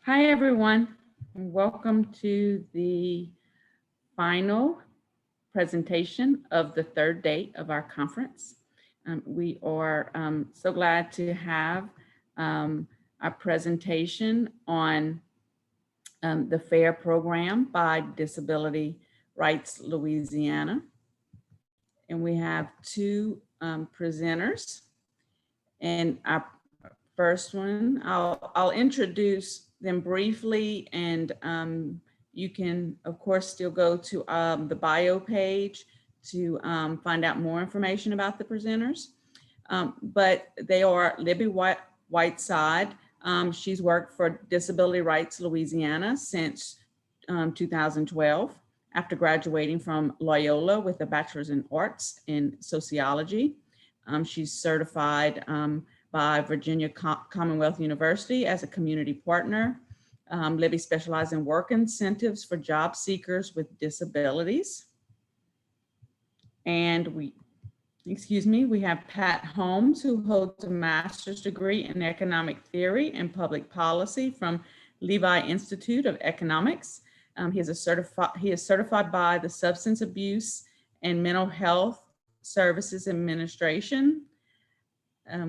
Hi, everyone, and welcome to the final presentation of the third day of our conference. We are so glad to have our presentation on the FAIR program by Disability Rights Louisiana. And we have two presenters. And our first one, I'll introduce them briefly, and you can, of course, still go to the bio page to find out more information about the presenters. But they are Libby Whiteside. She's worked for Disability Rights Louisiana since 2012 after graduating from Loyola with a bachelor's in arts in sociology. She's certified by Virginia Commonwealth University as a community partner. Libby specializes in work incentives for job seekers with disabilities. And we have Pat Holmes, who holds a master's degree in economic theory and public policy from Libby Institute of Economics. He is certified by the Substance Abuse and Mental Health Services Administration,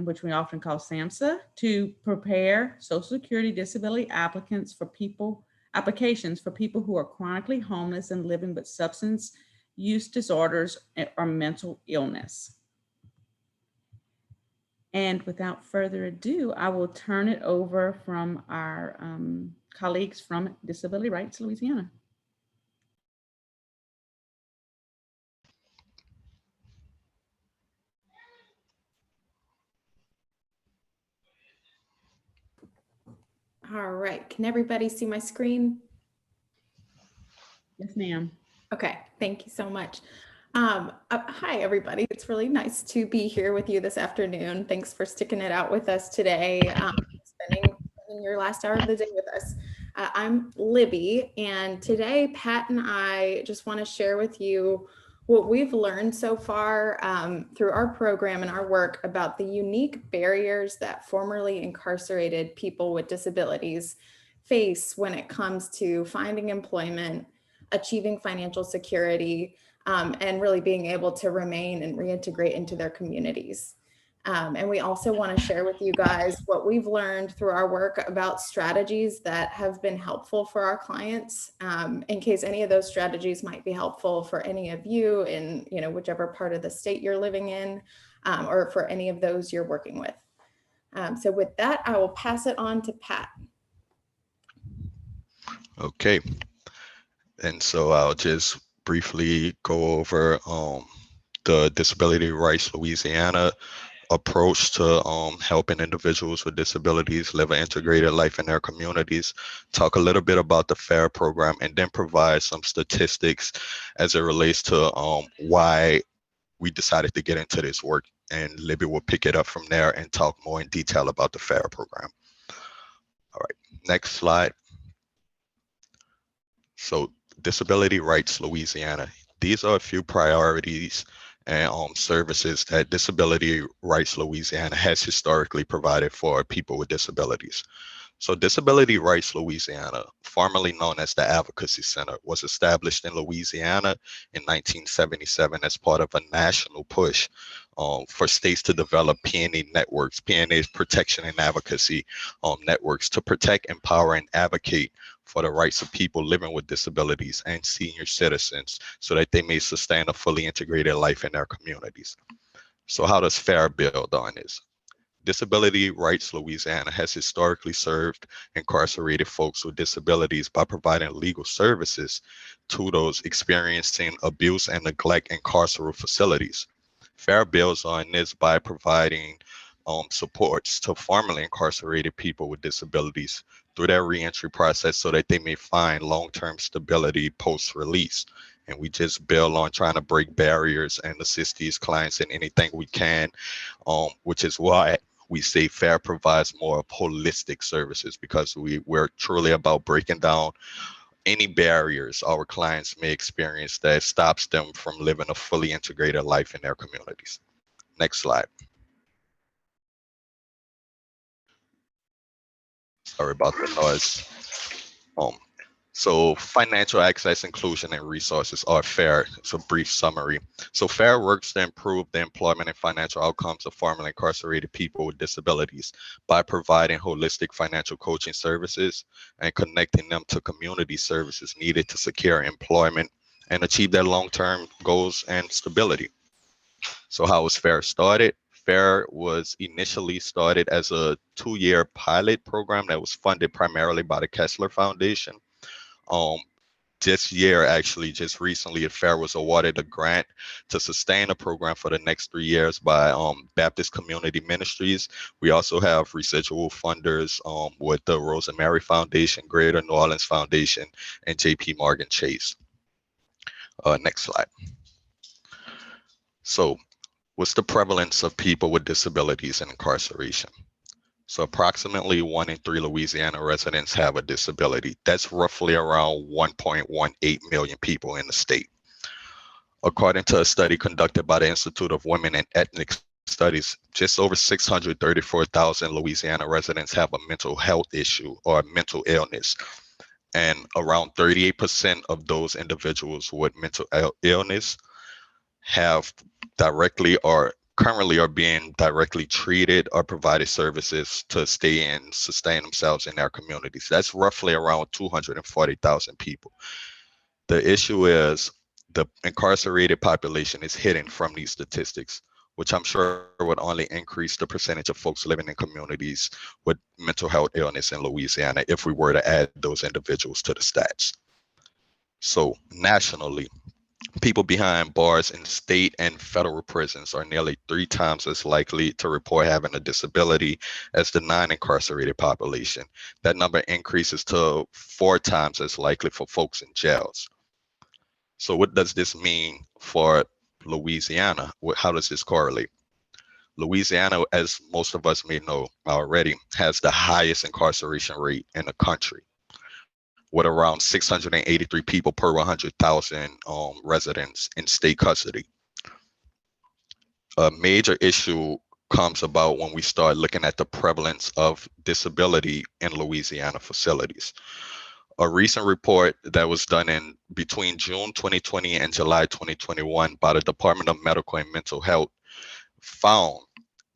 which we often call SAMHSA, to prepare Social Security disability applications for people who are chronically homeless and living with substance use disorders or mental illness. And without further ado, I will turn it over from our colleagues from Disability Rights Louisiana. All right, can everybody see my screen? Yes, ma'am. Okay, thank you so much. Hi, everybody. It's really nice to be here with you this afternoon. Thanks for sticking it out with us today, spending your last hour of the day with us. I'm Libby, and today Pat and I just want to share with you what we've learned so far through our program and our work about the unique barriers that formerly incarcerated people with disabilities face when it comes to finding employment, achieving financial security, and really being able to remain and reintegrate into their communities. And we also want to share with you guys what we've learned through our work about strategies that have been helpful for our clients, in case any of those strategies might be helpful for any of you in whichever part of the state you're living in, or for any of those you're working with. So with that, I will pass it on to Pat. Okay. And so I'll just briefly go over the Disability Rights Louisiana approach to helping individuals with disabilities live an integrated life in their communities, talk a little bit about the FAIR program, and then provide some statistics as it relates to why we decided to get into this work. And Libby will pick it up from there and talk more in detail about the FAIR program. All right, next slide. So Disability Rights Louisiana. These are a few priorities and services that Disability Rights Louisiana has historically provided for people with disabilities. So Disability Rights Louisiana, formerly known as the Advocacy Center, was established in Louisiana in 1977 as part of a national push for states to develop P&A networks, P&A protection and advocacy networks to protect, empower, and advocate for the rights of people living with disabilities and senior citizens so that they may sustain a fully integrated life in their communities. So how does FAIR build on this? Disability Rights Louisiana has historically served incarcerated folks with disabilities by providing legal services to those experiencing abuse and neglect in carceral facilities. FAIR builds on this by providing supports to formerly incarcerated people with disabilities through their reentry process so that they may find long-term stability post-release. And we just build on trying to break barriers and assist these clients in anything we can, which is why we say FAIR provides more holistic services, because we're truly about breaking down any barriers our clients may experience that stops them from living a fully integrated life in their communities. Next slide. Sorry about the noise. Um, so financial access, inclusion, and resources are fair. It's a brief summary. So FAIR works to improve the employment and financial outcomes of formerly incarcerated people with disabilities by providing holistic financial coaching services and connecting them to community services needed to secure employment and achieve their long-term goals and stability. So how was FAIR started? FAIR was initially started as a 2-year pilot program that was funded primarily by the Kessler Foundation. Um, this year, actually, just recently, FAIR was awarded a grant to sustain a program for the next 3 years by Baptist Community Ministries. We also have residual funders with the Rosemary Foundation, Greater New Orleans Foundation, and JP Morgan Chase. Next slide. So what's the prevalence of people with disabilities in incarceration? So approximately 1 in 3 Louisiana residents have a disability. That's roughly around 1.18 million people in the state. According to a study conducted by the Institute of Women and Ethnic Studies, just over 634,000 Louisiana residents have a mental health issue or a mental illness. And around 38% of those individuals with mental illness have directly or currently are being directly treated or provided services to stay and sustain themselves in their communities. That's roughly around 240,000 people. The issue is the incarcerated population is hidden from these statistics, which I'm sure would only increase the percentage of folks living in communities with mental health illness in Louisiana if we were to add those individuals to the stats. So nationally, people behind bars in state and federal prisons are nearly 3 times as likely to report having a disability as the non-incarcerated population. That number increases to 4 times as likely for folks in jails. So what does this mean for Louisiana? How does this correlate? Louisiana, as most of us may know already, has the highest incarceration rate in the country, with around 683 people per 100,000 residents in state custody. A major issue comes about when we start looking at the prevalence of disability in Louisiana facilities. A recent report that was done in between June 2020 and July 2021 by the Department of Medical and Mental Health found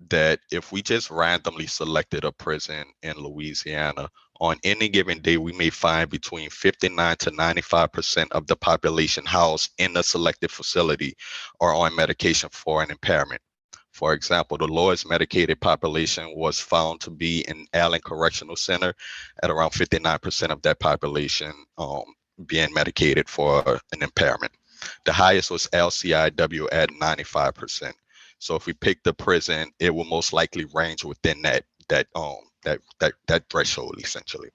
that if we just randomly selected a prison in Louisiana, on any given day, we may find between 59 to 95% of the population housed in a selected facility are on medication for an impairment. For example, the lowest medicated population was found to be in Allen Correctional Center at around 59% of that population being medicated for an impairment. The highest was LCIW at 95%. So if we pick the prison, it will most likely range within that threshold essentially.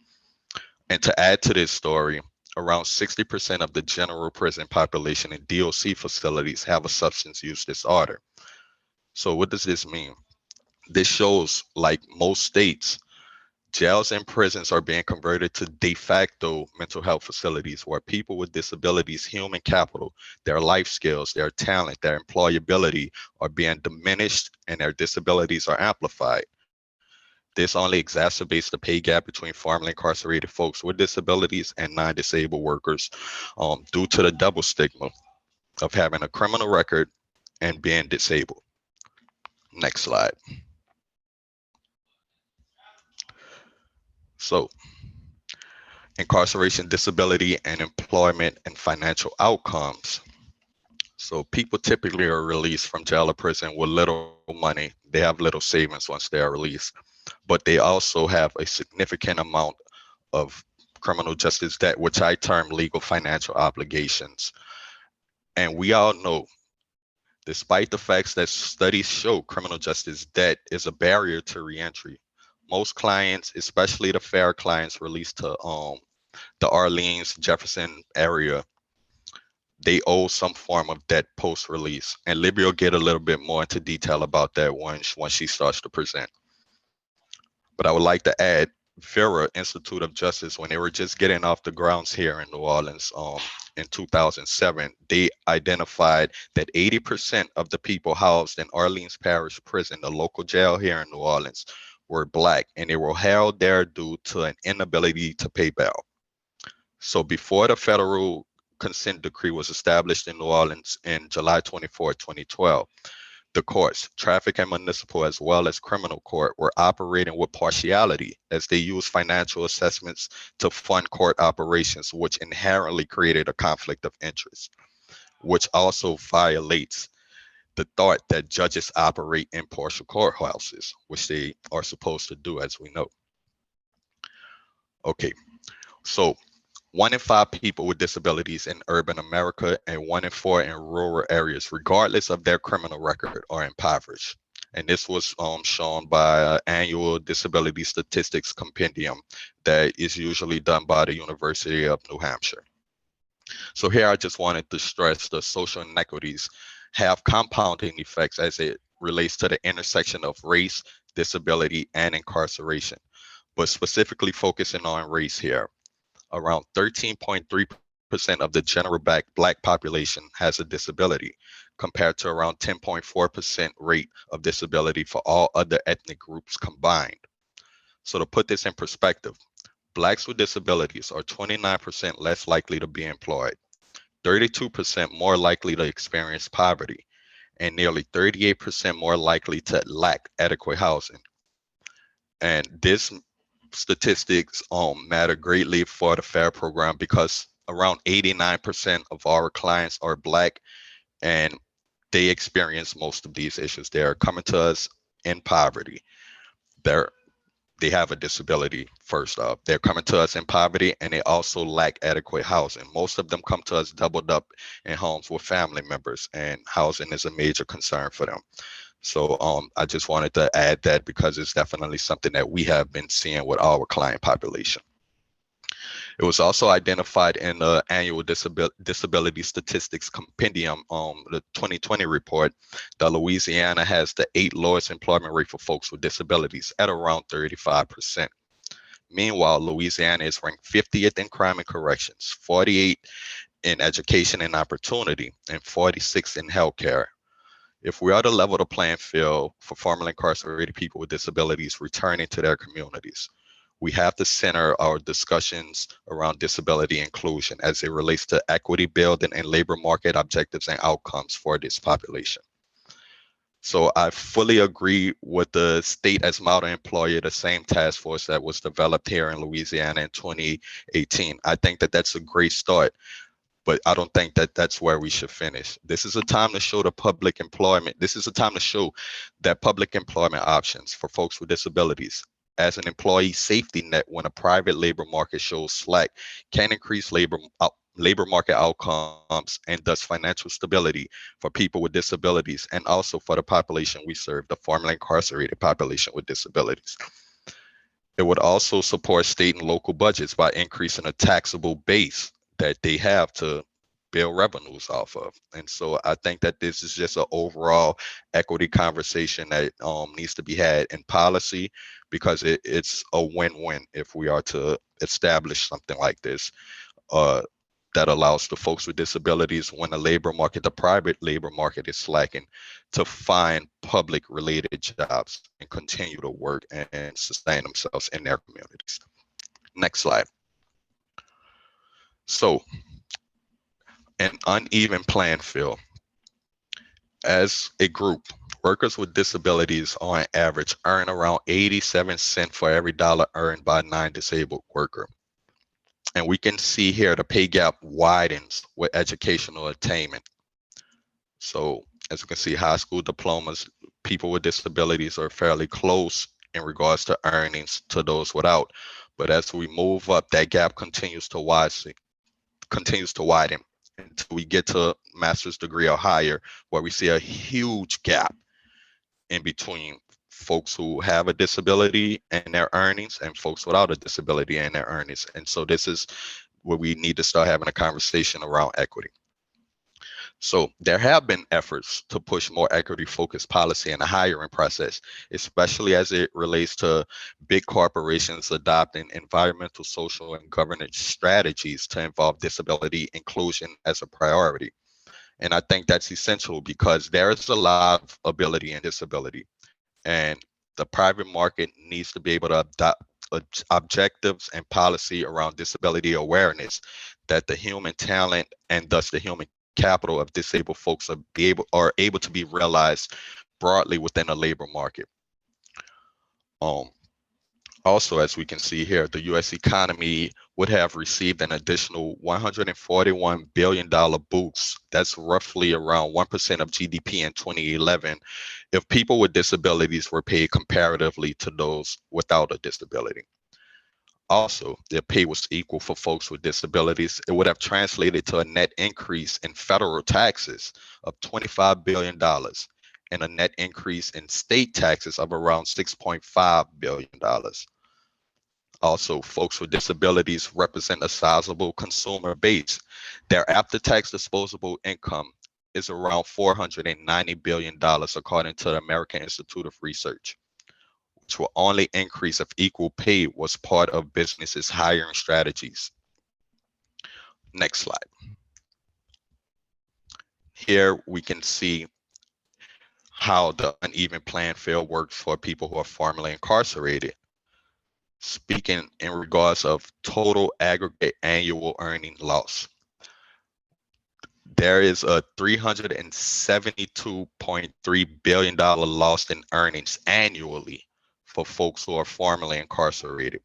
And to add to this story, around 60% of the general prison population in DOC facilities have a substance use disorder. So what does this mean? This shows, like most states, jails and prisons are being converted to de facto mental health facilities where people with disabilities, human capital, their life skills, their talent, their employability are being diminished and their disabilities are amplified. This only exacerbates the pay gap between formerly incarcerated folks with disabilities and non-disabled workers due to the double stigma of having a criminal record and being disabled. Next slide. So incarceration, disability, and employment and financial outcomes. So people typically are released from jail or prison with little money. They have little savings once they are released, but they also have a significant amount of criminal justice debt, which I term legal financial obligations. And we all know, despite the facts that studies show criminal justice debt is a barrier to reentry, most clients, especially the fair clients released to the Orleans, Jefferson area, they owe some form of debt post-release. And Libby will get a little bit more into detail about that once she starts to present. But I would like to add, FIRA, Institute of Justice, when they were just getting off the grounds here in New Orleans in 2007, they identified that 80% of the people housed in Orleans Parish Prison, the local jail here in New Orleans, were Black, and they were held there due to an inability to pay bail. So before the federal consent decree was established in New Orleans in July 24, 2012, the courts, traffic and municipal as well as criminal court, were operating with partiality as they used financial assessments to fund court operations, which inherently created a conflict of interest, which also violates the thought that judges operate impartial courthouses, which they are supposed to do, as we know. Okay, so 1 in 5 people with disabilities in urban America and 1 in 4 in rural areas, regardless of their criminal record, are impoverished. And this was shown by an annual disability statistics compendium that is usually done by the University of New Hampshire. So here I just wanted to stress the social inequities have compounding effects as it relates to the intersection of race, disability, and incarceration, but specifically focusing on race here. Around 13.3% of the general Black population has a disability, compared to around 10.4% rate of disability for all other ethnic groups combined. So to put this in perspective, Blacks with disabilities are 29% less likely to be employed, 32% more likely to experience poverty, and nearly 38% more likely to lack adequate housing. And this statistics matter greatly for the FAIR program because around 89% of our clients are Black, and they experience most of these issues. They're coming to us in poverty. They're they have a disability. First off, they're coming to us in poverty, and they also lack adequate housing. Most of them come to us doubled up in homes with family members, and housing is a major concern for them. So I just wanted to add that because it's definitely something that we have been seeing with our client population. It was also identified in the annual disability statistics compendium, the 2020 report, that Louisiana has the 8th lowest employment rate for folks with disabilities at around 35%. Meanwhile, Louisiana is ranked 50th in crime and corrections, 48th in education and opportunity, and 46th in healthcare. If we are to level the playing field for formerly incarcerated people with disabilities returning to their communities, we have to center our discussions around disability inclusion as it relates to equity building and labor market objectives and outcomes for this population. So I fully agree with the state as model employer, the same task force that was developed here in Louisiana in 2018. I think that that's a great start, but I don't think that that's where we should finish. This is a time to show the public employment. This is a time to show that public employment options for folks with disabilities as an employee safety net when a private labor market shows slack can increase labor market outcomes and thus financial stability for people with disabilities and also for the population we serve, the formerly incarcerated population with disabilities. It would also support state and local budgets by increasing a taxable base that they have to build revenues off of. And so I think that this is just an overall equity conversation that needs to be had in policy, because it's a win-win if we are to establish something like this that allows the folks with disabilities, when the private labor market is slacking, to find public related jobs and continue to work and sustain themselves in their communities. Next slide. So an uneven playing field. As a group, workers with disabilities on average earn around 87 cents for every dollar earned by a non-disabled worker. And we can see here the pay gap widens with educational attainment. So as you can see, high school diplomas, people with disabilities are fairly close in regards to earnings to those without. But as we move up, that gap continues to widen until we get to master's degree or higher, where we see a huge gap in between folks who have a disability and their earnings and folks without a disability and their earnings. And so this is where we need to start having a conversation around equity. So there have been efforts to push more equity-focused policy in the hiring process, especially as it relates to big corporations adopting environmental, social, and governance strategies to involve disability inclusion as a priority. And I think that's essential because there is a lot of ability and disability, and the private market needs to be able to objectives and policy around disability awareness, that the human talent and thus the human capital of disabled folks are able to be realized broadly within the labor market. Also, as we can see here, the U.S. economy would have received an additional $141 billion boost. That's roughly around 1% of GDP in 2011 if people with disabilities were paid comparatively to those without a disability. Also, their pay was equal for folks with disabilities. It would have translated to a net increase in federal taxes of $25 billion and a net increase in state taxes of around $6.5 billion. Also, folks with disabilities represent a sizable consumer base. Their after-tax disposable income is around $490 billion, according to the American Institute of Research, which will only increase if equal pay was part of businesses' hiring strategies. Next slide. Here we can see how the uneven playing field works for people who are formerly incarcerated. Speaking in regards of total aggregate annual earning loss, there is a $372.3 billion loss in earnings annually for folks who are formerly incarcerated.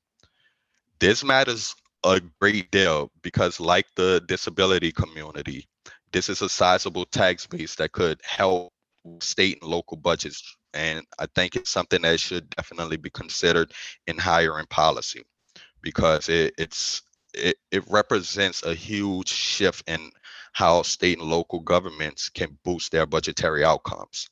This matters a great deal because, like the disability community, this is a sizable tax base that could help state and local budgets. And I think it's something that should definitely be considered in hiring policy, because it represents a huge shift in how state and local governments can boost their budgetary outcomes.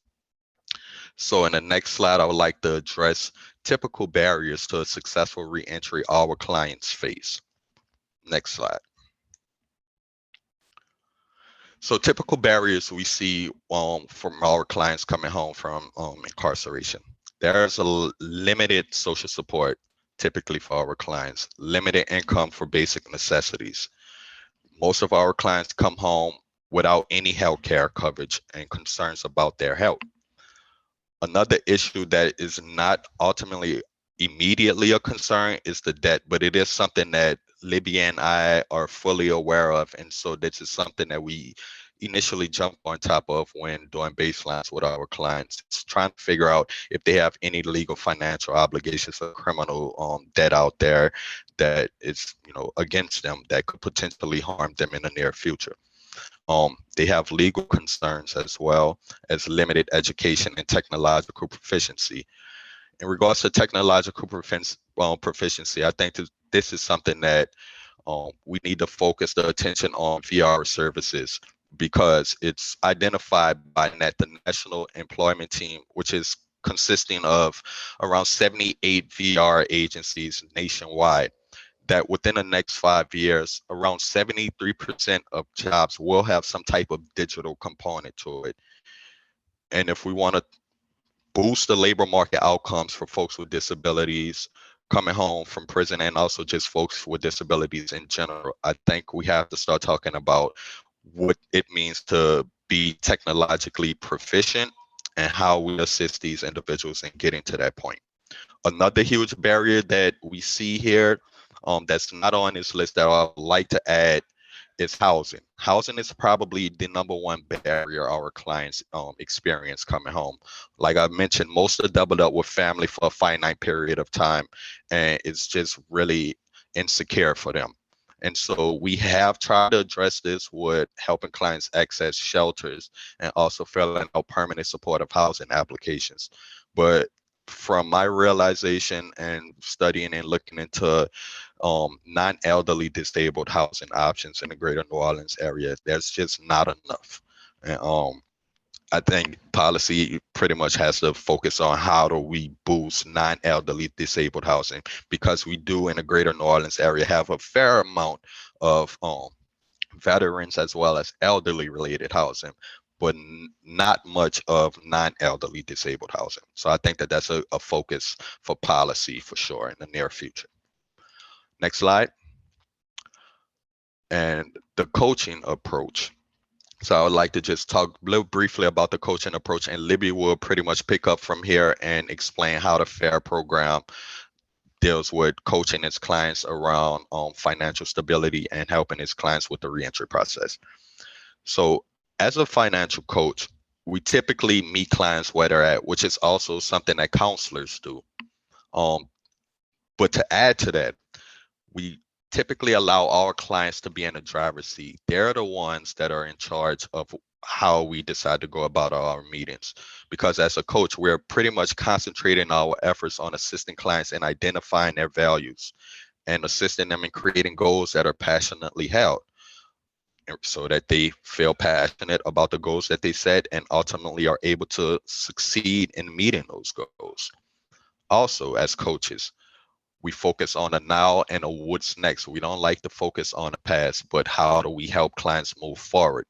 So in the next slide, I would like to address typical barriers to a successful reentry our clients face. Next slide. So typical barriers we see from our clients coming home from incarceration. There's a limited social support, typically for our clients, limited income for basic necessities. Most of our clients come home without any health care coverage and concerns about their health. Another issue that is not ultimately immediately a concern is the debt, but it is something that Libby and I are fully aware of. And so this is something that we initially jump on top of when doing baselines with our clients. It's trying to figure out if they have any legal financial obligations or criminal debt out there that is, against them, that could potentially harm them in the near future. They have legal concerns as well as limited education and technological proficiency. In regards to technological proficiency, I think this is something that we need to focus the attention on VR services, because it's identified by the National Employment Team, which is consisting of around 78 VR agencies nationwide, that within the next 5 years, around 73% of jobs will have some type of digital component to it. And if we want to boost the labor market outcomes for folks with disabilities coming home from prison, and also just folks with disabilities in general, I think we have to start talking about what it means to be technologically proficient and how we assist these individuals in getting to that point. Another huge barrier that we see here that's not on this list that I would like to add is housing. Housing is probably the number one barrier our clients experience coming home. Like I mentioned, most are doubled up with family for a finite period of time, and it's just really insecure for them. And so we have tried to address this with helping clients access shelters and also filling out permanent supportive housing applications. But from my realization and studying and looking into non-elderly disabled housing options in the greater New Orleans area, there's just not enough. And I think policy pretty much has to focus on how do we boost non-elderly disabled housing, because we do in the greater New Orleans area have a fair amount of veterans as well as elderly related housing, but not much of non-elderly disabled housing. So I think that that's a focus for policy for sure in the near future. Next slide. And the coaching approach. So I would like to just talk a little briefly about the coaching approach, and Libby will pretty much pick up from here and explain how the FAIR program deals with coaching his clients around financial stability and helping his clients with the reentry process. So as a financial coach, we typically meet clients where they're at, which is also something that counselors do. But to add to that, we typically allow our clients to be in the driver's seat. They're the ones that are in charge of how we decide to go about our meetings. Because as a coach, we're pretty much concentrating our efforts on assisting clients in identifying their values and assisting them in creating goals that are passionately held, so that they feel passionate about the goals that they set and ultimately are able to succeed in meeting those goals. Also, as coaches, we focus on the now and a what's next. We don't like to focus on the past, but how do we help clients move forward?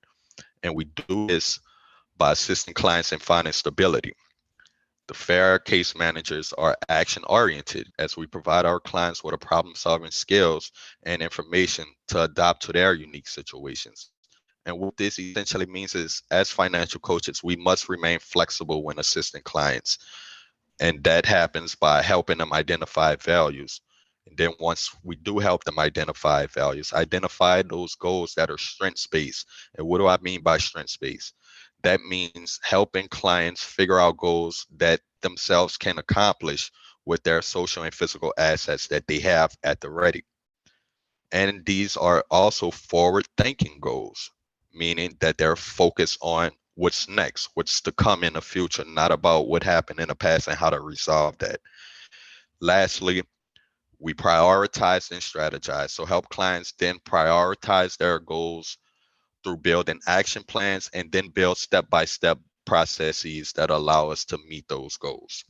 And we do this by assisting clients in finding stability. The fair case managers are action oriented as we provide our clients with a problem solving skills and information to adapt to their unique situations. And what this essentially means is, as financial coaches, we must remain flexible when assisting clients. And that happens by helping them identify values. And then once we do help them identify values, identify those goals that are strengths based. And what do I mean by strengths based? That means helping clients figure out goals that themselves can accomplish with their social and physical assets that they have at the ready. And these are also forward thinking goals, meaning that they're focused on what's next, what's to come in the future, not about what happened in the past and how to resolve that. Lastly, we prioritize and strategize. So help clients then prioritize their goals through building action plans and then build step-by-step processes that allow us to meet those goals.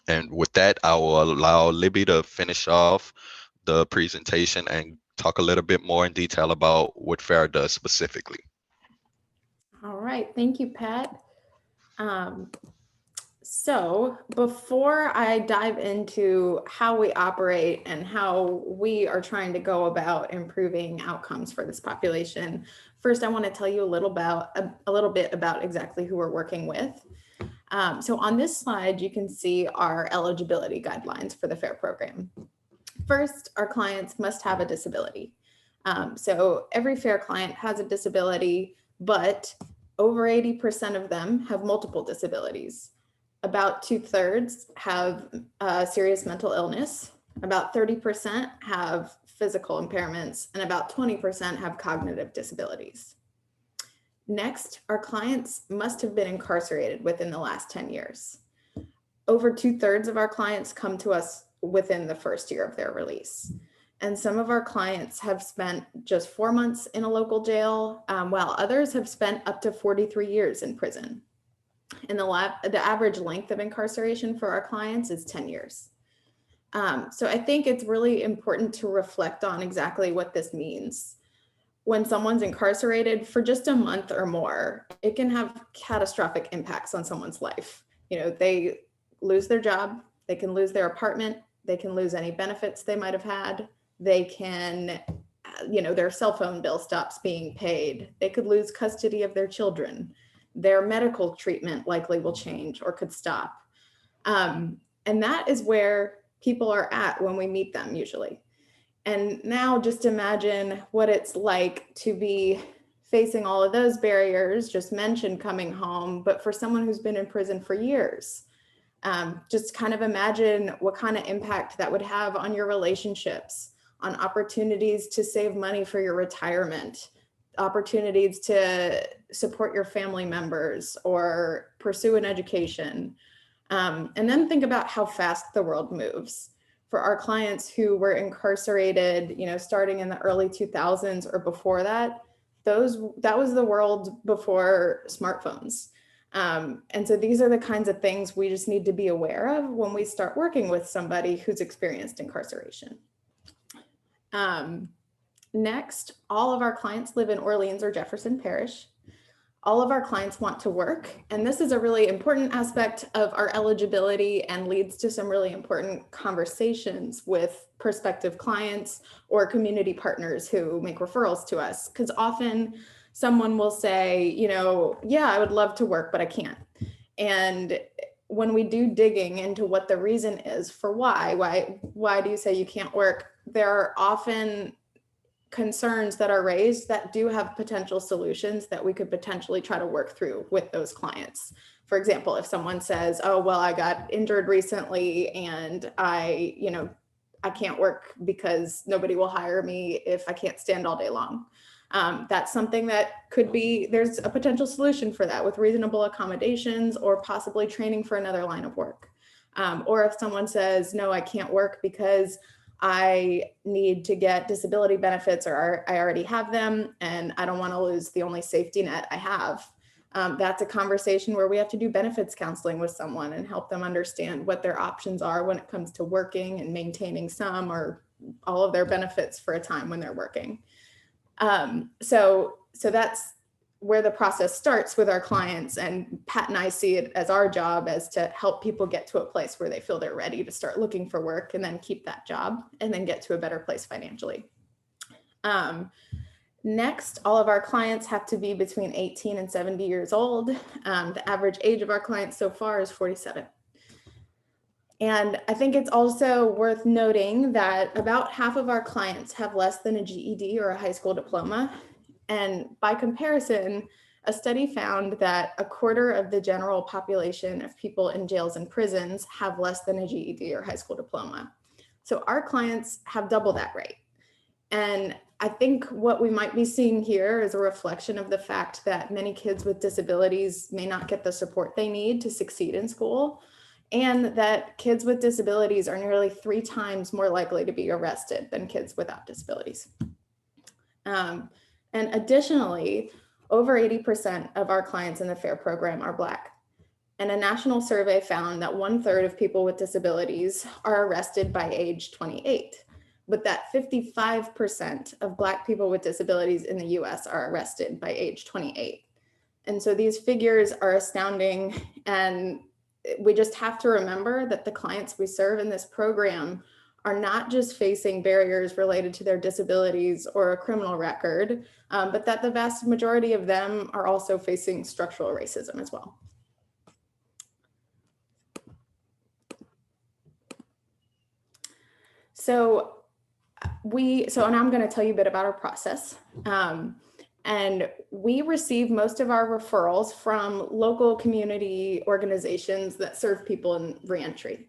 And with that, I will allow Libby to finish off the presentation and talk a little bit more in detail about what FAIR does specifically. All right, thank you, Pat. So before I dive into how we operate and how we are trying to go about improving outcomes for this population, first I want to tell you a little bit about exactly who we're working with. So on this slide, you can see our eligibility guidelines for the FAIR program. First, our clients must have a disability. So every FAIR client has a disability, but over 80% of them have multiple disabilities. About 2/3 have serious mental illness, about 30% have physical impairments, and about 20% have cognitive disabilities. Next, our clients must have been incarcerated within the last 10 years. Over 2/3 of our clients come to us within the first year of their release. And some of our clients have spent just 4 months in a local jail, while others have spent up to 43 years in prison. And the average length of incarceration for our clients is 10 years. So I think it's really important to reflect on exactly what this means. When someone's incarcerated for just a month or more, it can have catastrophic impacts on someone's life. You know, they lose their job, they can lose their apartment, they can lose any benefits they might have had, they can, their cell phone bill stops being paid, they could lose custody of their children. Their medical treatment likely will change or could stop. And that is where people are at when we meet them usually. And now just imagine what it's like to be facing all of those barriers just mentioned coming home, but for someone who's been in prison for years. Just kind of imagine what kind of impact that would have on your relationships, on opportunities to save money for your retirement, opportunities to support your family members or pursue an education. And then think about how fast the world moves. For our clients who were incarcerated, starting in the early 2000s or before that, that was the world before smartphones. And so these are the kinds of things we just need to be aware of when we start working with somebody who's experienced incarceration. Next, all of our clients live in Orleans or Jefferson Parish. All of our clients want to work, and this is a really important aspect of our eligibility and leads to some really important conversations with prospective clients or community partners who make referrals to us, because often someone will say, yeah, I would love to work, but I can't. And when we do digging into what the reason is for why do you say you can't work, there are often concerns that are raised that do have potential solutions that we could potentially try to work through with those clients. For example, if someone says, oh, well, I got injured recently and I can't work because nobody will hire me if I can't stand all day long. That's something that could be, there's a potential solution for that with reasonable accommodations or possibly training for another line of work. Or if someone says, no, I can't work because I need to get disability benefits or I already have them and I don't want to lose the only safety net I have. That's a conversation where we have to do benefits counseling with someone and help them understand what their options are when it comes to working and maintaining some or all of their benefits for a time when they're working. So that's where the process starts with our clients, and Pat and I see it as our job as to help people get to a place where they feel they're ready to start looking for work and then keep that job and then get to a better place financially. Next, all of our clients have to be between 18 and 70 years old. The average age of our clients so far is 47. And I think it's also worth noting that about half of our clients have less than a GED or a high school diploma. And by comparison, a study found that a quarter of the general population of people in jails and prisons have less than a GED or high school diploma. So our clients have double that rate. And I think what we might be seeing here is a reflection of the fact that many kids with disabilities may not get the support they need to succeed in school, and that kids with disabilities are nearly 3 times more likely to be arrested than kids without disabilities. And additionally, over 80% of our clients in the FAIR program are Black. And a national survey found that 1/3 of people with disabilities are arrested by age 28, but that 55% of Black people with disabilities in the US are arrested by age 28. And so these figures are astounding, and we just have to remember that the clients we serve in this program are not just facing barriers related to their disabilities or a criminal record, but that the vast majority of them are also facing structural racism as well. So and I'm going to tell you a bit about our process. And we receive most of our referrals from local community organizations that serve people in reentry.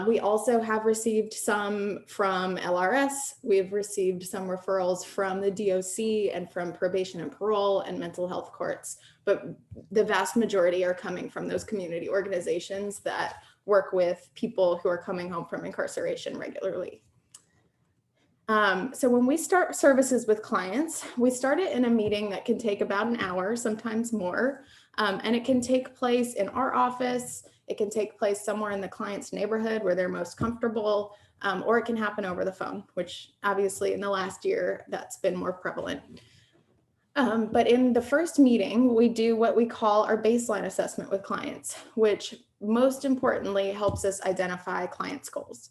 We also have received some from LRS. We've received some referrals from the DOC and from probation and parole and mental health courts, but the vast majority are coming from those community organizations that work with people who are coming home from incarceration regularly. So when we start services with clients, we start it in a meeting that can take about an hour, sometimes more, and it can take place in our office. It can take place somewhere in the client's neighborhood where they're most comfortable, or it can happen over the phone, which obviously in the last year, that's been more prevalent. But in the first meeting, we do what we call our baseline assessment with clients, which most importantly helps us identify clients' goals.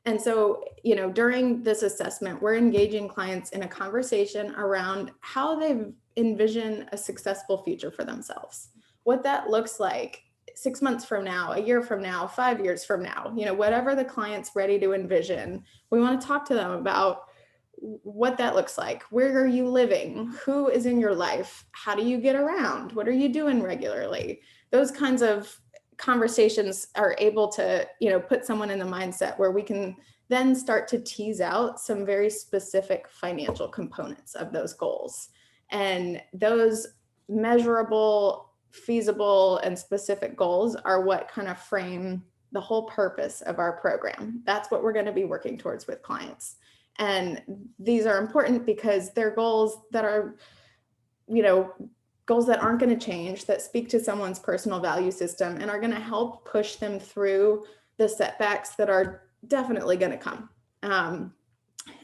And so, during this assessment, we're engaging clients in a conversation around how they envision a successful future for themselves, what that looks like 6 months from now, a year from now, 5 years from now, whatever the client's ready to envision. We want to talk to them about what that looks like. Where are you living? Who is in your life? How do you get around? What are you doing regularly? Those kinds of conversations are able to, put someone in the mindset where we can then start to tease out some very specific financial components of those goals. And those measurable, feasible, and specific goals are what kind of frame the whole purpose of our program. That's what we're going to be working towards with clients. And these are important because they're goals that are, goals that aren't going to change, that speak to someone's personal value system and are going to help push them through the setbacks that are definitely going to come.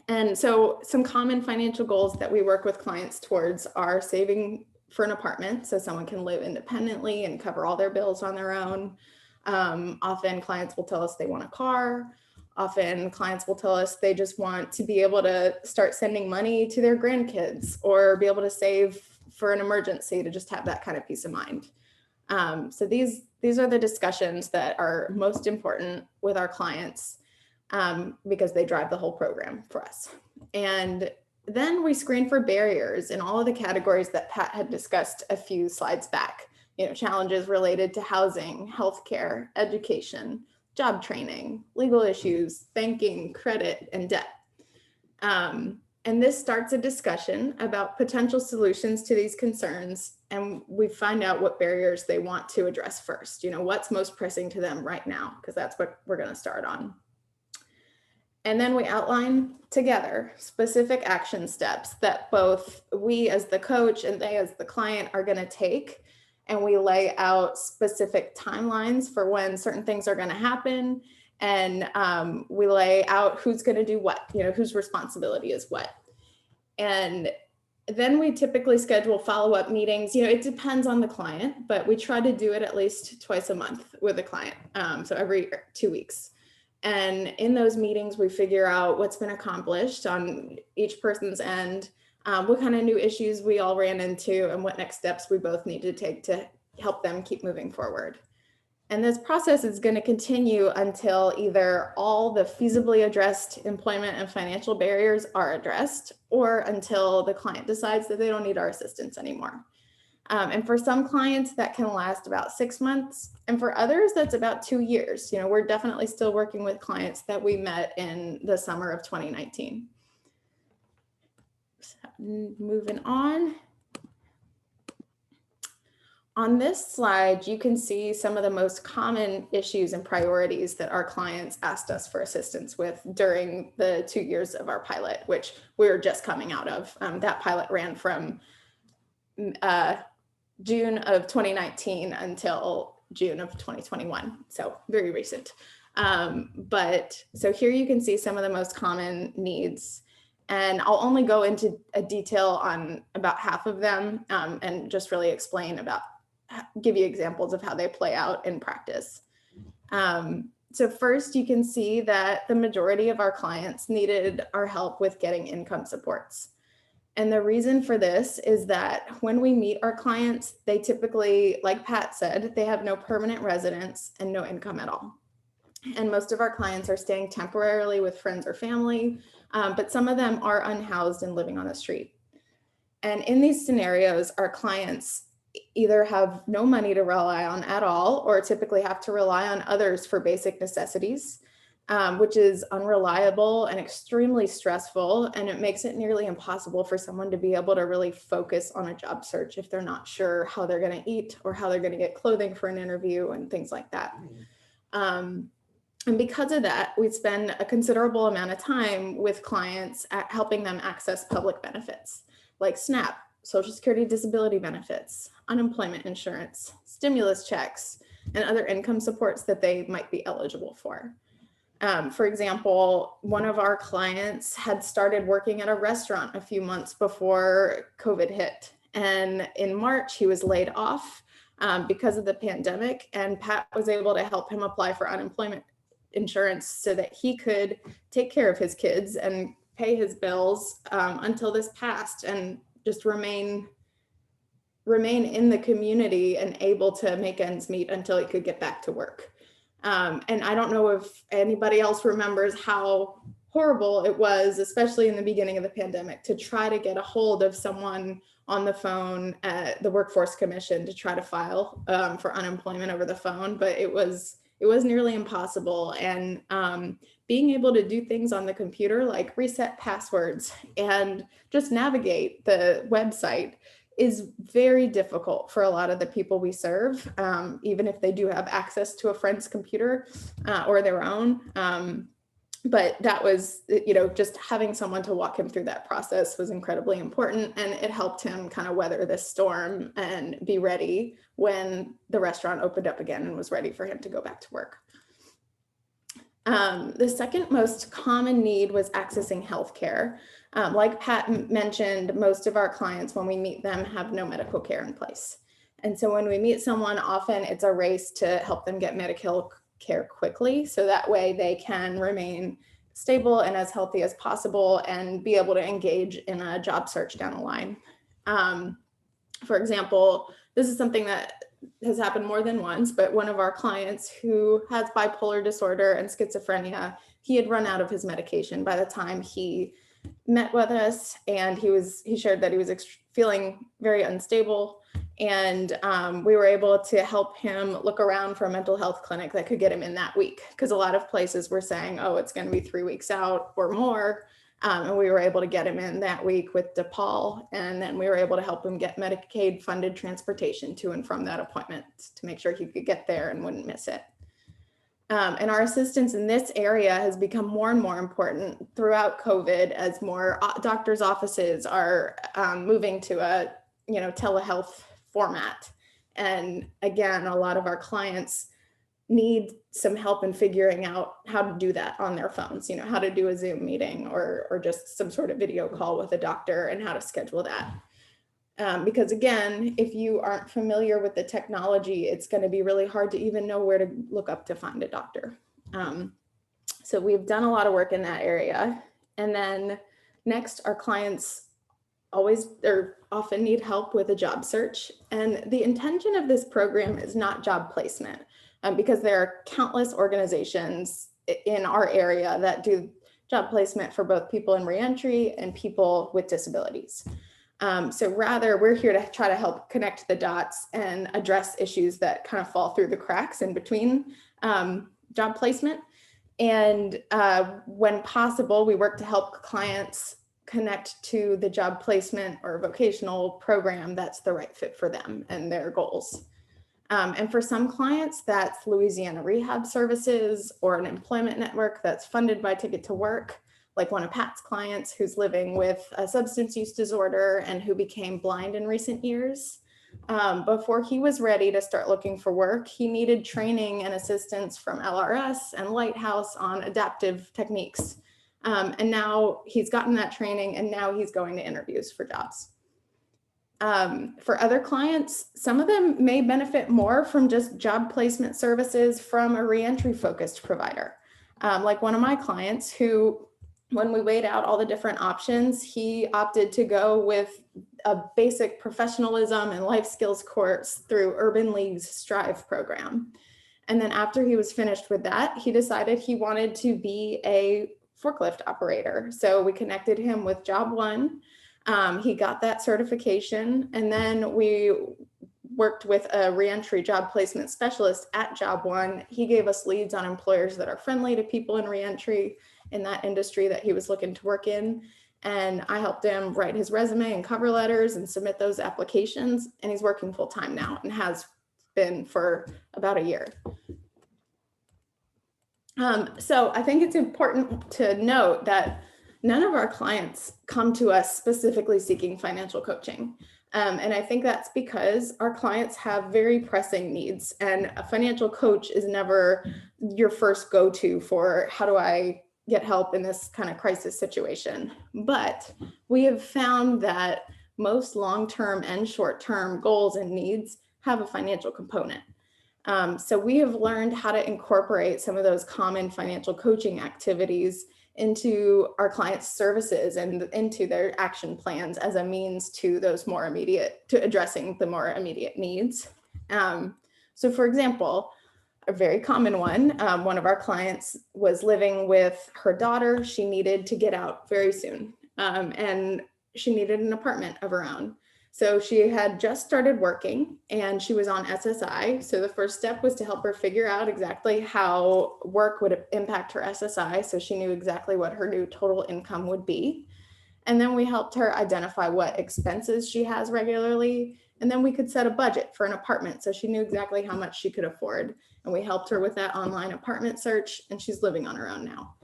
And so some common financial goals that we work with clients towards are saving for an apartment so someone can live independently and cover all their bills on their own. Often clients will tell us they want a car. Often clients will tell us they just want to be able to start sending money to their grandkids or be able to save for an emergency to just have that kind of peace of mind. So these are the discussions that are most important with our clients because they drive the whole program for us. And then we screen for barriers in all of the categories that Pat had discussed a few slides back. Challenges related to housing, healthcare, education, job training, legal issues, banking, credit, and debt. And this starts a discussion about potential solutions to these concerns, and we find out what barriers they want to address first. What's most pressing to them right now, because that's what we're going to start on. And then we outline together specific action steps that both we as the coach and they as the client are going to take. And we lay out specific timelines for when certain things are going to happen. And we lay out who's going to do what, whose responsibility is what. And then we typically schedule follow-up meetings. It depends on the client, but we try to do it at least twice a month with a client. So every 2 weeks. And in those meetings, we figure out what's been accomplished on each person's end, what kind of new issues we all ran into, and what next steps we both need to take to help them keep moving forward. And this process is going to continue until either all the feasibly addressed employment and financial barriers are addressed, or until the client decides that they don't need our assistance anymore. And for some clients, that can last about 6 months. And for others, that's about 2 years. We're definitely still working with clients that we met in the summer of 2019. So, moving on. On this slide, you can see some of the most common issues and priorities that our clients asked us for assistance with during the 2 years of our pilot, which we're just coming out of. That pilot ran from June of 2019 until June of 2021, so very recent. But so here you can see some of the most common needs, and I'll only go into a detail on about half of them and just really give you examples of how they play out in practice. So first, you can see that the majority of our clients needed our help with getting income supports. And the reason for this is that when we meet our clients, they typically, like Pat said, they have no permanent residence and no income at all. And most of our clients are staying temporarily with friends or family, but some of them are unhoused and living on the street. And in these scenarios, our clients either have no money to rely on at all, or typically have to rely on others for basic necessities. Which is unreliable and extremely stressful, and it makes it nearly impossible for someone to be able to really focus on a job search if they're not sure how they're going to eat or how they're going to get clothing for an interview and things like that. And because of that, we spend a considerable amount of time with clients at helping them access public benefits like SNAP, Social Security disability benefits, unemployment insurance, stimulus checks, and other income supports that they might be eligible for. For example, one of our clients had started working at a restaurant a few months before COVID hit. And in March, he was laid off because of the pandemic. And Pat was able to help him apply for unemployment insurance so that he could take care of his kids and pay his bills until this passed, and just remain in the community and able to make ends meet until he could get back to work. And I don't know if anybody else remembers how horrible it was, especially in the beginning of the pandemic, to try to get a hold of someone on the phone at the Workforce Commission to try to file for unemployment over the phone. But it was nearly impossible. And being able to do things on the computer, like reset passwords and just navigate the website, is very difficult for a lot of the people we serve, even if they do have access to a friend's computer or their own. But that was, just having someone to walk him through that process was incredibly important, and it helped him kind of weather this storm and be ready when the restaurant opened up again and was ready for him to go back to work. The second most common need was accessing healthcare. Like Pat mentioned, most of our clients, when we meet them, have no medical care in place. And so when we meet someone, often it's a race to help them get medical care quickly, so that way they can remain stable and as healthy as possible and be able to engage in a job search down the line. For example, this is something that has happened more than once, but one of our clients who has bipolar disorder and schizophrenia, he had run out of his medication by the time he met with us, and he shared that he was feeling very unstable, and we were able to help him look around for a mental health clinic that could get him in that week, because a lot of places were saying, oh, it's going to be 3 weeks out or more. And we were able to get him in that week with DePaul, and then we were able to help him get Medicaid funded transportation to and from that appointment to make sure he could get there and wouldn't miss it. And our assistance in this area has become more and more important throughout COVID as more doctors' offices are moving to a telehealth format. And again, a lot of our clients need some help in figuring out how to do that on their phones, how to do a Zoom meeting or just some sort of video call with a doctor and how to schedule that. Because again, if you aren't familiar with the technology, it's going to be really hard to even know where to look up to find a doctor. So we've done a lot of work in that area. And then next, our clients often need help with a job search. And the intention of this program is not job placement, because there are countless organizations in our area that do job placement for both people in reentry and people with disabilities. So rather, we're here to try to help connect the dots and address issues that kind of fall through the cracks in between job placement. And when possible, we work to help clients connect to the job placement or vocational program that's the right fit for them and their goals. And for some clients, that's Louisiana Rehab Services or an employment network that's funded by Ticket to Work, like one of Pat's clients who's living with a substance use disorder and who became blind in recent years. Before he was ready to start looking for work, he needed training and assistance from LRS and Lighthouse on adaptive techniques. And now he's gotten that training, and now he's going to interviews for jobs. For other clients, some of them may benefit more from just job placement services from a reentry focused provider. Like one of my clients who, when we weighed out all the different options, he opted to go with a basic professionalism and life skills course through Urban League's Strive program. And then after he was finished with that, he decided he wanted to be a forklift operator. So we connected him with Job One. He got that certification, and then we worked with a reentry job placement specialist at Job One. He gave us leads on employers that are friendly to people in reentry in that industry that he was looking to work in. And I helped him write his resume and cover letters and submit those applications. And he's working full time now and has been for about a year. So I think it's important to note that none of our clients come to us specifically seeking financial coaching. And I think that's because our clients have very pressing needs, and a financial coach is never your first go-to for how do I get help in this kind of crisis situation. But we have found that most long-term and short-term goals and needs have a financial component. So we have learned how to incorporate some of those common financial coaching activities into our clients' services and into their action plans as a means to addressing the more immediate needs. So for example, a very common one of our clients was living with her daughter. She needed to get out very soon, and she needed an apartment of her own. So she had just started working and she was on SSI. So the first step was to help her figure out exactly how work would impact her SSI. So she knew exactly what her new total income would be. And then we helped her identify what expenses she has regularly. And then we could set a budget for an apartment so she knew exactly how much she could afford. And we helped her with that online apartment search, and she's living on her own now.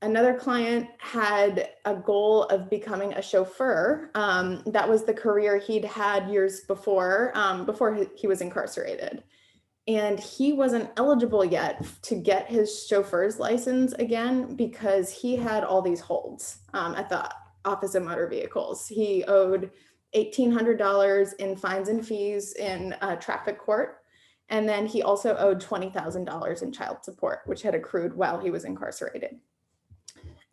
Another client had a goal of becoming a chauffeur. That was the career he'd had years before he was incarcerated. And he wasn't eligible yet to get his chauffeur's license again because he had all these holds at the Office of Motor Vehicles. He owed $1,800 in fines and fees in traffic court. And then he also owed $20,000 in child support, which had accrued while he was incarcerated.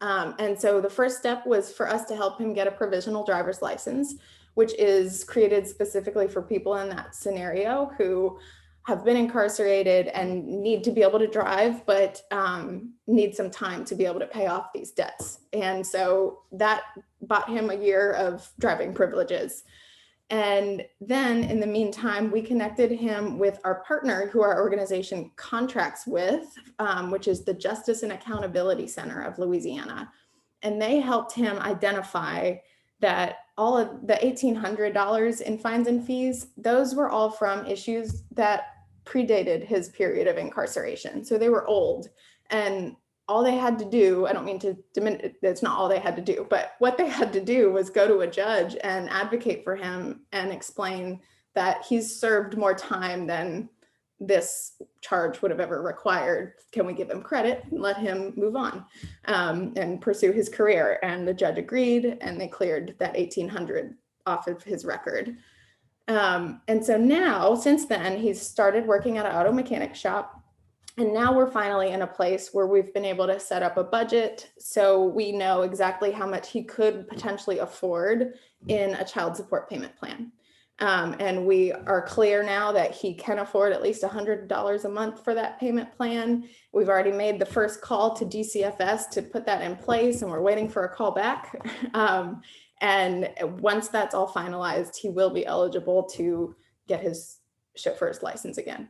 And so the first step was for us to help him get a provisional driver's license, which is created specifically for people in that scenario who have been incarcerated and need to be able to drive, but need some time to be able to pay off these debts. And so that bought him a year of driving privileges. And then in the meantime, we connected him with our partner who our organization contracts with, which is the Justice and Accountability Center of Louisiana. And they helped him identify that all of the $1,800 in fines and fees, those were all from issues that predated his period of incarceration. So they were old, and all they had to do, I don't mean to diminish, it's not all they had to do, but what they had to do was go to a judge and advocate for him and explain that he's served more time than this charge would have ever required. Can we give him credit and let him move on and pursue his career? And the judge agreed, and they cleared that $1,800 off of his record. And so now, since then, he's started working at an auto mechanic shop. And now we're finally in a place where we've been able to set up a budget so we know exactly how much he could potentially afford in a child support payment plan. And we are clear now that he can afford at least $100 a month for that payment plan. We've already made the first call to DCFS to put that in place, and we're waiting for a call back. And once that's all finalized, he will be eligible to get his chauffeur's license again.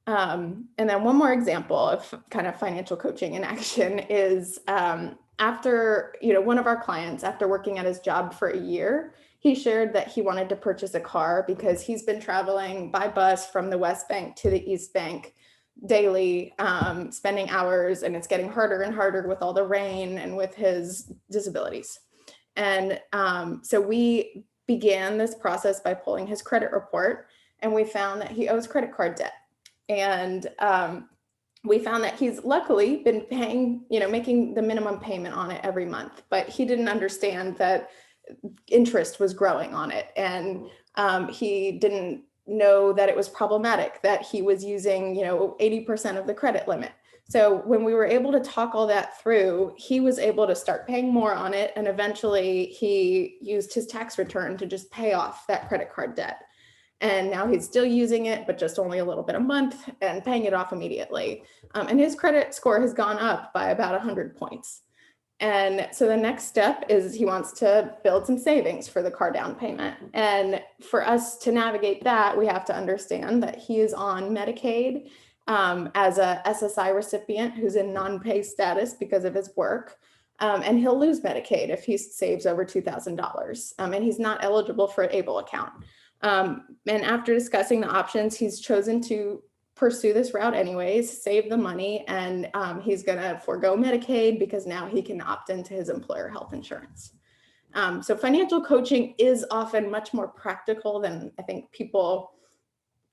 And then one more example of kind of financial coaching in action is after, one of our clients, after working at his job for a year, he shared that he wanted to purchase a car because he's been traveling by bus from the West Bank to the East Bank daily, spending hours, and it's getting harder and harder with all the rain and with his disabilities. And so we began this process by pulling his credit report, and we found that he owes credit card debt. And we found that he's luckily been paying, making the minimum payment on it every month, but he didn't understand that interest was growing on it. And he didn't know that it was problematic, that he was using, 80% of the credit limit. So when we were able to talk all that through, he was able to start paying more on it. And eventually he used his tax return to just pay off that credit card debt. And now he's still using it, but just only a little bit a month and paying it off immediately. And his credit score has gone up by about 100 points. And so the next step is he wants to build some savings for the car down payment. And for us to navigate that, we have to understand that he is on Medicaid as a SSI recipient who's in non-pay status because of his work. And he'll lose Medicaid if he saves over $2,000. And he's not eligible for an ABLE account. And after discussing the options, he's chosen to pursue this route anyways, save the money, and he's going to forego Medicaid because now he can opt into his employer health insurance. So financial coaching is often much more practical than I think people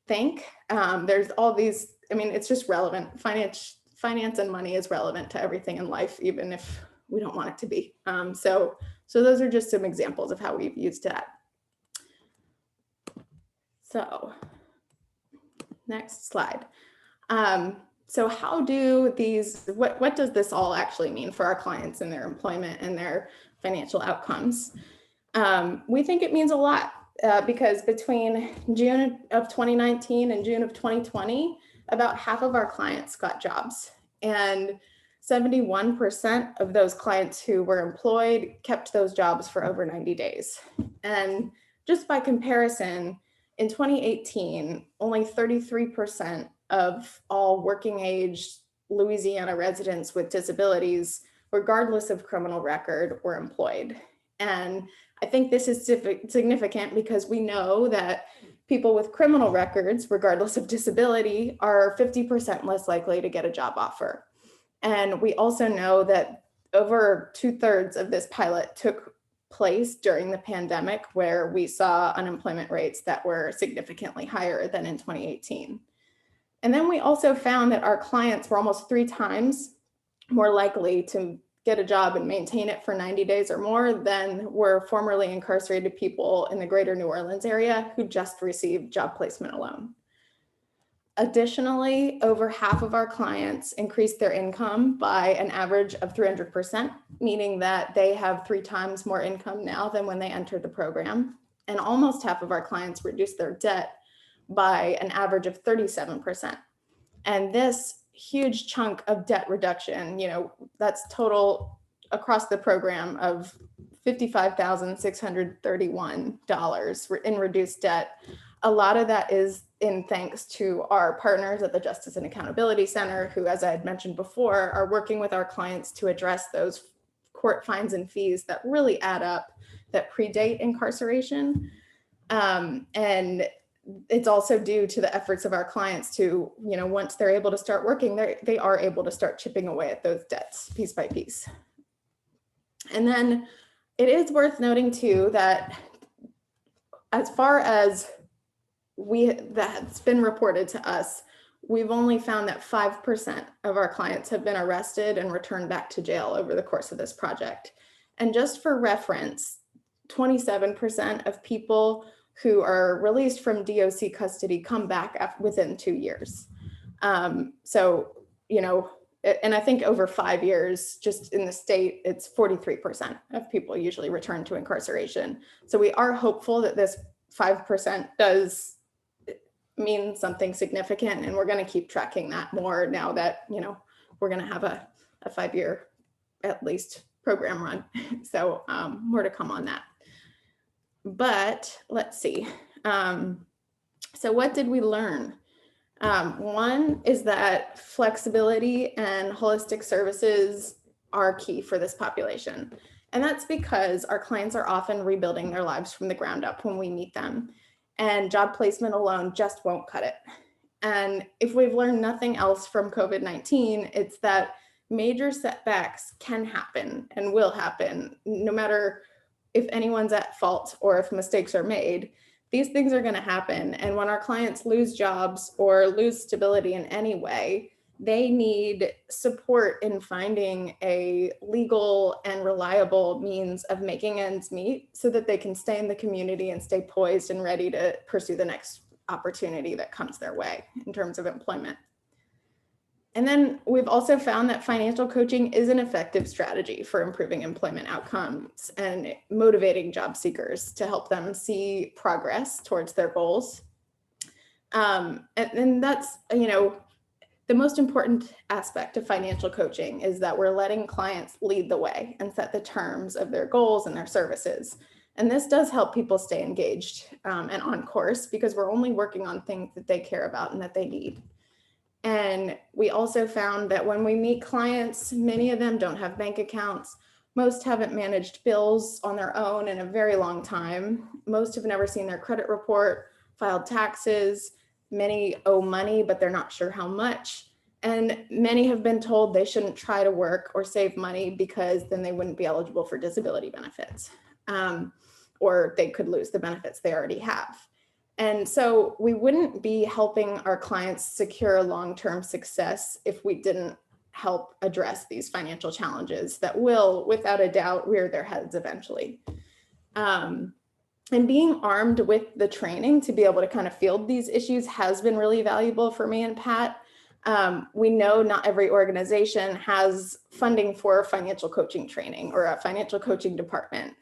think. There's all these, it's just relevant. Finance and money is relevant to everything in life, even if we don't want it to be. So those are just some examples of how we've used that. So next slide. So how do these, what does this all actually mean for our clients and their employment and their financial outcomes? We think it means a lot because between June of 2019 and June of 2020, about half of our clients got jobs, and 71% of those clients who were employed kept those jobs for over 90 days. And just by comparison, in 2018, only 33% of all working age Louisiana residents with disabilities, regardless of criminal record, were employed. And I think this is significant because we know that people with criminal records, regardless of disability, are 50% less likely to get a job offer. And we also know that over 2/3 of this pilot took place during the pandemic, where we saw unemployment rates that were significantly higher than in 2018. And then we also found that our clients were almost 3 times more likely to get a job and maintain it for 90 days or more than were formerly incarcerated people in the greater New Orleans area who just received job placement alone. Additionally, over half of our clients increased their income by an average of 300%, meaning that they have 3 times more income now than when they entered the program. And almost half of our clients reduced their debt by an average of 37%. And this huge chunk of debt reduction, that's total across the program of $55,631 in reduced debt. A lot of that is in thanks to our partners at the Justice and Accountability Center, who, as I had mentioned before, are working with our clients to address those court fines and fees that really add up, that predate incarceration. And it's also due to the efforts of our clients to, once they're able to start working, they are able to start chipping away at those debts piece by piece. And then it is worth noting too that as far as that's been reported to us, we've only found that 5% of our clients have been arrested and returned back to jail over the course of this project. And just for reference, 27% of people who are released from DOC custody come back within 2 years. So, and I think over 5 years, just in the state, it's 43% of people usually return to incarceration. So we are hopeful that this 5% does mean something significant, and we're going to keep tracking that more now that, we're going to have a 5-year at least program run. So more to come on that. But let's see. So what did we learn? One is that flexibility and holistic services are key for this population. And that's because our clients are often rebuilding their lives from the ground up when we meet them. And job placement alone just won't cut it. And if we've learned nothing else from COVID-19, it's that major setbacks can happen and will happen, no matter if anyone's at fault or if mistakes are made. These things are going to happen. And when our clients lose jobs or lose stability in any way, they need support in finding a legal and reliable means of making ends meet so that they can stay in the community and stay poised and ready to pursue the next opportunity that comes their way in terms of employment. And then we've also found that financial coaching is an effective strategy for improving employment outcomes and motivating job seekers to help them see progress towards their goals. And that's, the most important aspect of financial coaching is that we're letting clients lead the way and set the terms of their goals and their services. And this does help people stay engaged and on course, because we're only working on things that they care about and that they need. And we also found that when we meet clients, many of them don't have bank accounts. Most haven't managed bills on their own in a very long time. Most have never seen their credit report, filed taxes. Many owe money, but they're not sure how much. And many have been told they shouldn't try to work or save money because then they wouldn't be eligible for disability benefits, or they could lose the benefits they already have. And so we wouldn't be helping our clients secure long-term success if we didn't help address these financial challenges that will, without a doubt, rear their heads eventually. And being armed with the training to be able to kind of field these issues has been really valuable for me and Pat. We know not every organization has funding for financial coaching training or a financial coaching department.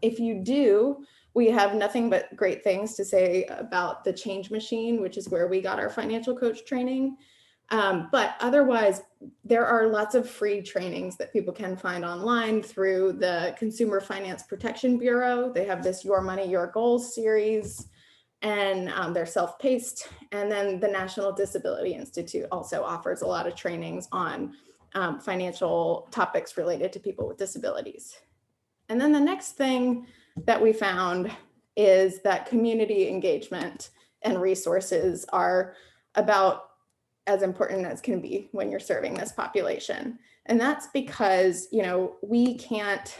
If you do, we have nothing but great things to say about the Change Machine, which is where we got our financial coach training. But otherwise, there are lots of free trainings that people can find online through the Consumer Finance Protection Bureau. They have this Your Money, Your Goals series, and they're self-paced. And then the National Disability Institute also offers a lot of trainings on financial topics related to people with disabilities. And then the next thing that we found is that community engagement and resources are about as important as can be when you're serving this population. And that's because, we can't,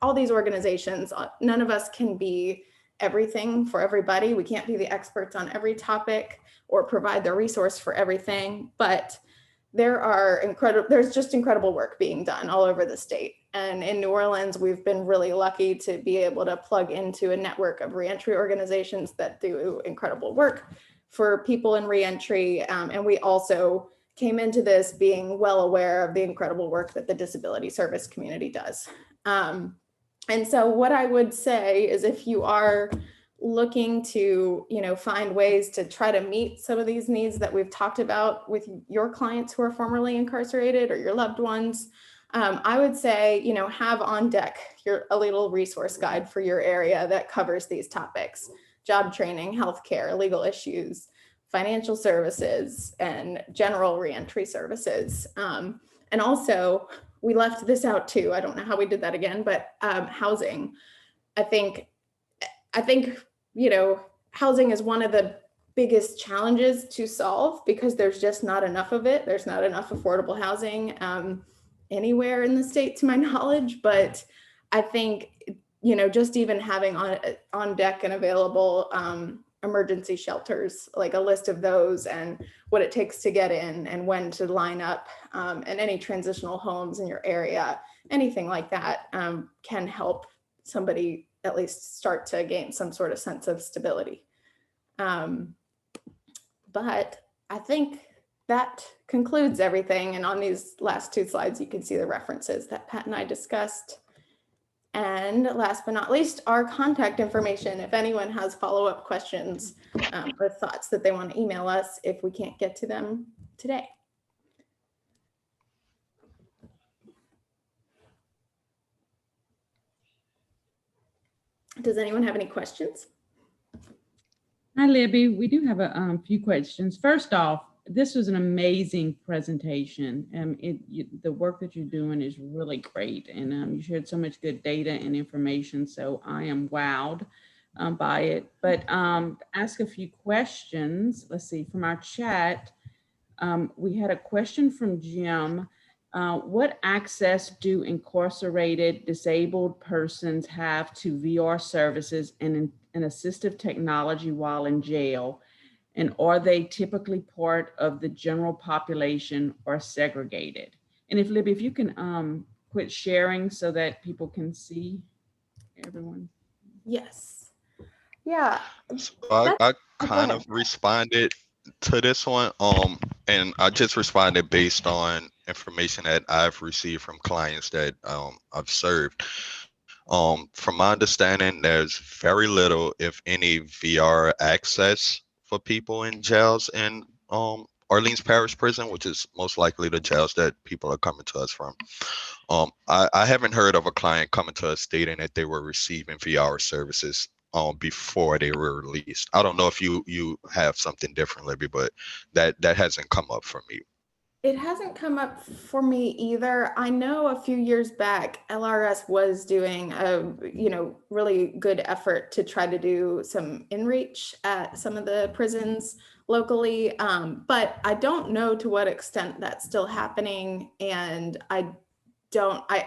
all these organizations, none of us can be everything for everybody. We can't be the experts on every topic or provide the resource for everything, but there's just incredible work being done all over the state. And in New Orleans, we've been really lucky to be able to plug into a network of reentry organizations that do incredible work. for people in reentry. And we also came into this being well aware of the incredible work that the disability service community does. And so what I would say is, if you are looking to, find ways to try to meet some of these needs that we've talked about with your clients who are formerly incarcerated or your loved ones, I would say, have on deck a little resource guide for your area that covers these topics: job training, healthcare, legal issues, financial services, and general reentry services. And also, we left this out too. I don't know how we did that again, but housing. I think, housing is one of the biggest challenges to solve because there's just not enough of it. There's not enough affordable housing anywhere in the state, to my knowledge. But I think, just even having on deck and available emergency shelters, like a list of those and what it takes to get in and when to line up, and any transitional homes in your area, anything like that can help somebody at least start to gain some sort of sense of stability. But I think that concludes everything. And on these last two slides, you can see the references that Pat and I discussed. And last but not least, our contact information. If anyone has follow-up questions or thoughts that they want to email us if we can't get to them today. Does anyone have any questions? Hi, Libby. We do have a few questions. First off, this was an amazing presentation. The work that you're doing is really great, and you shared so much good data and information. So I am wowed by it. But ask a few questions. Let's see, from our chat, we had a question from Jim. What access do incarcerated disabled persons have to VR services and assistive technology while in jail? And are they typically part of the general population or segregated? And if Libby, if you can quit sharing so that people can see everyone. Yes. Yeah. So I kind of responded to this one, and I just responded based on information that I've received from clients that I've served. From my understanding, there's very little, if any, VR access for people in jails in Orleans Parish Prison, which is most likely the jails that people are coming to us from. I haven't heard of a client coming to us stating that they were receiving VR services before they were released. I don't know if you have something different, Libby, but that hasn't come up for me. It hasn't come up for me either. I know a few years back, LRS was doing a really good effort to try to do some inreach at some of the prisons locally, but I don't know to what extent that's still happening. And I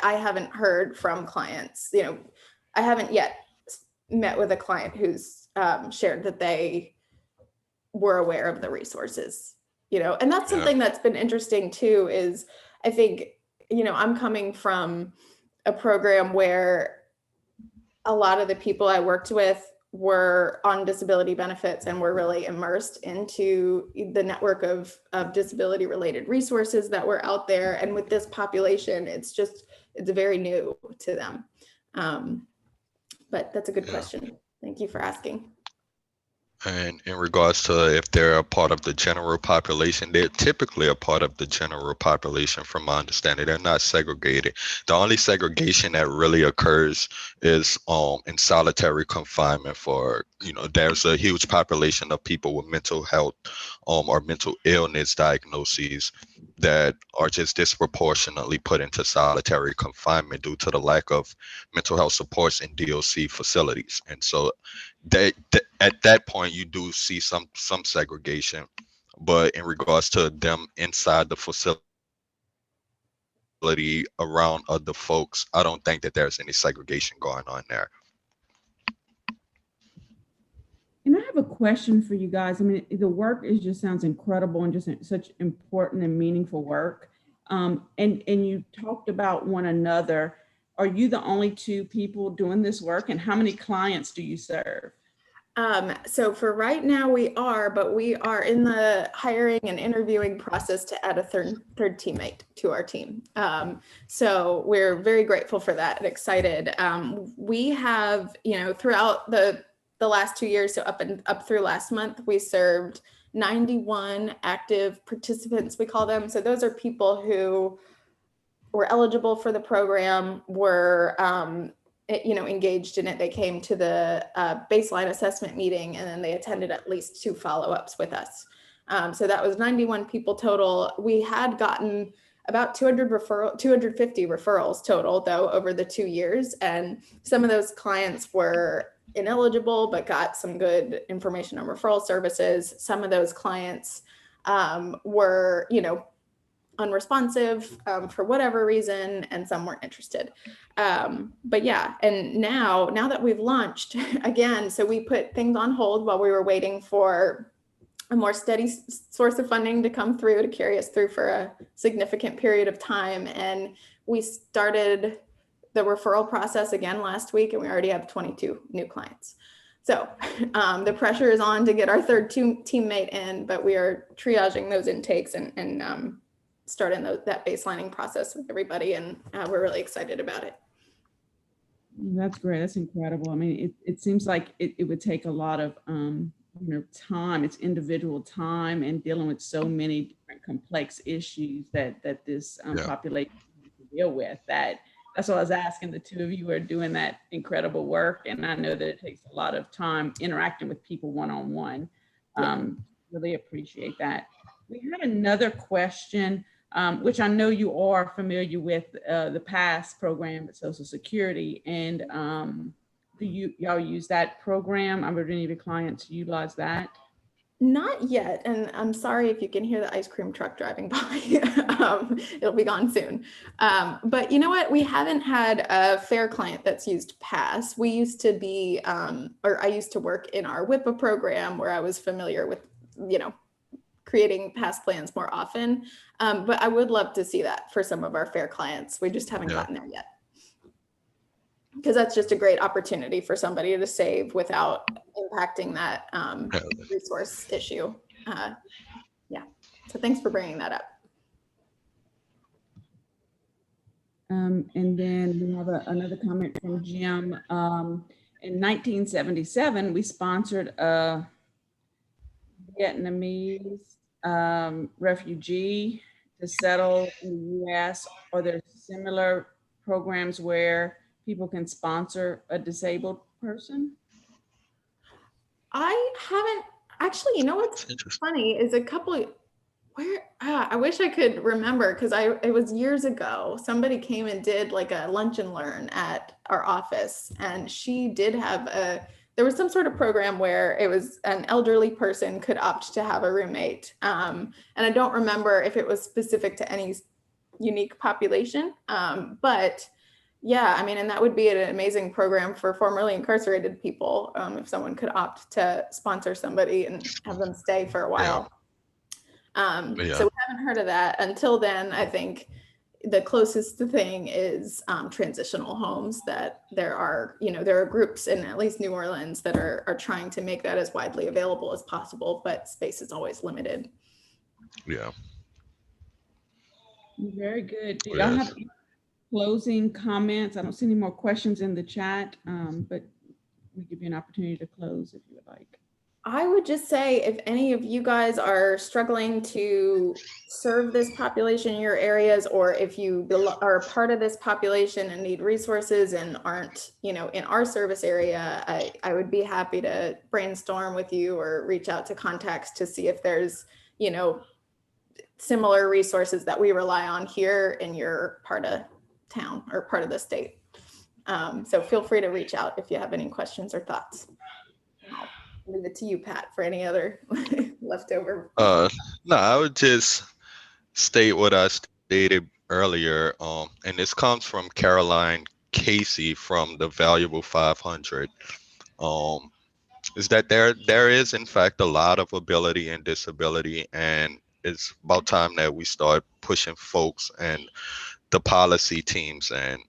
haven't heard from clients. I haven't yet met with a client who's shared that they were aware of the resources. And that's something that's been interesting too, is I think, I'm coming from a program where a lot of the people I worked with were on disability benefits and were really immersed into the network of disability related resources that were out there. And with this population, it's very new to them. But that's a good question. Thank you for asking. And in regards to if they're a part of the general population, they're typically a part of the general population, from my understanding. They're not segregated. The only segregation that really occurs is in solitary confinement for, there's a huge population of people with mental health or mental illness diagnoses that are just disproportionately put into solitary confinement due to the lack of mental health supports in DOC facilities. And so at that point, you do see some segregation, but in regards to them inside the facility around other folks, I don't think that there's any segregation going on there. And I have a question for you guys. I mean, the work just sounds incredible and just such important and meaningful work. And you talked about one another. Are you the only two people doing this work? And how many clients do you serve? So for right now we are, but we are in the hiring and interviewing process to add a third teammate to our team. So we're very grateful for that and excited. We have, throughout the last 2 years, so up through last month, we served 91 active participants, we call them. So those are people who were eligible for the program, were engaged in it. They came to the baseline assessment meeting, and then they attended at least 2 follow-ups with us. So that was 91 people total. We had gotten about 250 referrals total, though, over the 2 years. And some of those clients were ineligible, but got some good information on referral services. Some of those clients were, unresponsive for whatever reason, and some weren't interested. But yeah, and now that we've launched again, so we put things on hold while we were waiting for a more steady source of funding to come through to carry us through for a significant period of time. And we started the referral process again last week, and we already have 22 new clients. So the pressure is on to get our third teammate in, but we are triaging those intakes and starting that baselining process with everybody, and we're really excited about it. That's great. That's incredible. I mean, it seems like it would take a lot of time. It's individual time and dealing with so many different complex issues that this population has to deal with. That's what I was asking. The two of you are doing that incredible work, and I know that it takes a lot of time interacting with people one-on-one. Really appreciate that. We had another question, which I know you are familiar with, the PASS program at Social Security. And do y'all use that program? Are there any of your clients utilize that? Not yet, and I'm sorry if you can hear the ice cream truck driving by. It'll be gone soon. But you know what? We haven't had a fair client that's used PASS. We used to be, or I used to work in our WIPA program, where I was familiar with, creating PASS plans more often. But I would love to see that for some of our fair clients. We just haven't gotten there yet. Because that's just a great opportunity for somebody to save without impacting that resource issue. So thanks for bringing that up. And then we have another comment from Jim. In 1977, we sponsored a Vietnamese refugee to settle in the US. Are there similar programs where people can sponsor a disabled person? I haven't actually. You know what's funny is a couple I wish I could remember, because it was years ago. Somebody came and did like a lunch and learn at our office, and she did have there was some sort of program where it was an elderly person could opt to have a roommate. And I don't remember if it was specific to any unique population, but yeah, I mean, and that would be an amazing program for formerly incarcerated people, if someone could opt to sponsor somebody and have them stay for a while. So we haven't heard of that. Until then, I think the closest thing is transitional homes, that there are groups in at least New Orleans that are trying to make that as widely available as possible, but space is always limited. Yeah. Very good. Do y'all have closing comments? I don't see any more questions in the chat, but we'll give you an opportunity to close if you would like. I would just say, if any of you guys are struggling to serve this population in your areas, or if you are a part of this population and need resources and aren't, in our service area, I would be happy to brainstorm with you or reach out to contacts to see if there's, similar resources that we rely on here in your part of town or part of the state. So feel free to reach out if you have any questions or thoughts. I'll leave it to you, Pat, for any other leftover. No, I would just state what I stated earlier, and this comes from Caroline Casey from the Valuable 500. Is that there is in fact a lot of ability and disability, and it's about time that we start pushing folks and the policy teams and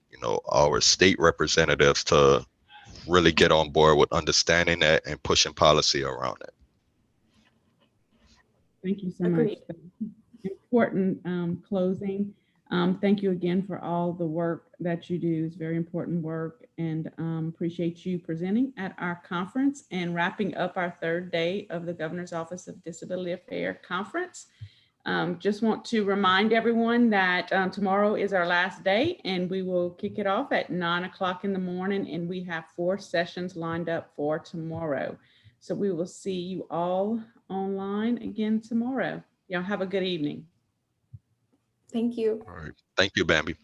our state representatives to really get on board with understanding that and pushing policy around it. Thank you so Agreed. much. Important closing. Thank you again for all the work that you do. It's very important work, and appreciate you presenting at our conference and wrapping up our third day of the Governor's Office of Disability Affairs Conference. Just want to remind everyone that tomorrow is our last day, and we will kick it off at 9 o'clock in the morning, and we have 4 sessions lined up for tomorrow. So we will see you all online again tomorrow. Y'all have a good evening. Thank you. All right. Thank you, Bambi.